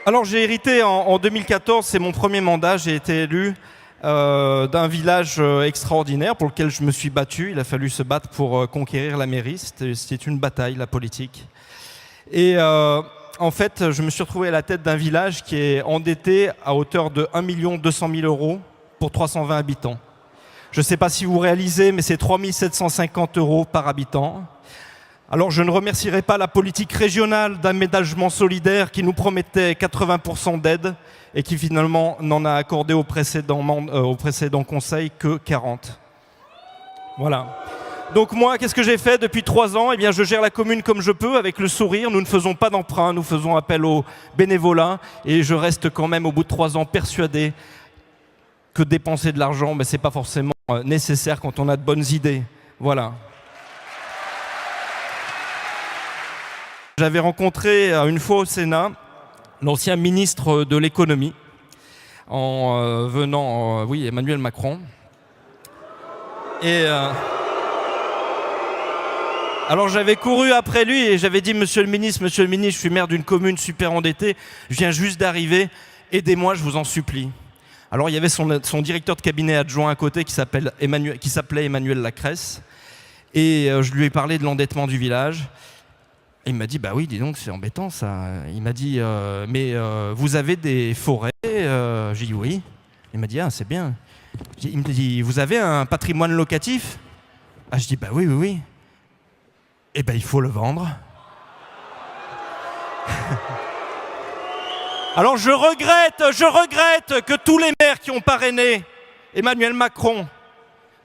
Alors j'ai hérité en 2014, c'est mon premier mandat, j'ai été élu d'un village extraordinaire pour lequel je me suis battu. Il a fallu se battre pour conquérir la mairie, c'était une bataille, la politique. Et en fait, je me suis retrouvé à la tête d'un village qui est endetté à hauteur de 1 200 000 € pour 320 habitants. Je ne sais pas si vous réalisez, mais c'est 3 750 € par habitant. Alors je ne remercierai pas la politique régionale d'aménagement solidaire qui nous promettait 80% d'aide et qui finalement n'en a accordé au précédent conseil que 40. Voilà. Donc moi, qu'est-ce que j'ai fait depuis 3 ans? Eh bien, je gère la commune comme je peux, avec le sourire. Nous ne faisons pas d'emprunt, nous faisons appel au bénévolat. Et je reste quand même, au bout de 3 ans, persuadé que dépenser de l'argent, ce n'est pas forcément nécessaire quand on a de bonnes idées. Voilà. J'avais rencontré une fois au Sénat l'ancien ministre de l'économie, Emmanuel Macron. Et alors j'avais couru après lui et j'avais dit Monsieur le ministre, je suis maire d'une commune super endettée, je viens juste d'arriver, aidez-moi, je vous en supplie. Alors il y avait son directeur de cabinet adjoint à côté qui s'appelait Emmanuel Lacresse, et je lui ai parlé de l'endettement du village. Et il m'a dit, bah oui, dis donc, c'est embêtant ça. Il m'a dit, mais vous avez des forêts? J'ai dit oui. Il m'a dit, ah, c'est bien. Il me dit, vous avez un patrimoine locatif? Ah, je dis, bah oui. Eh ben, il faut le vendre. Alors je regrette que tous les maires qui ont parrainé Emmanuel Macron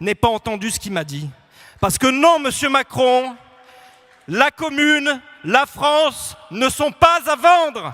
n'aient pas entendu ce qu'il m'a dit. Parce que non, monsieur Macron, la commune, la France ne sont pas à vendre.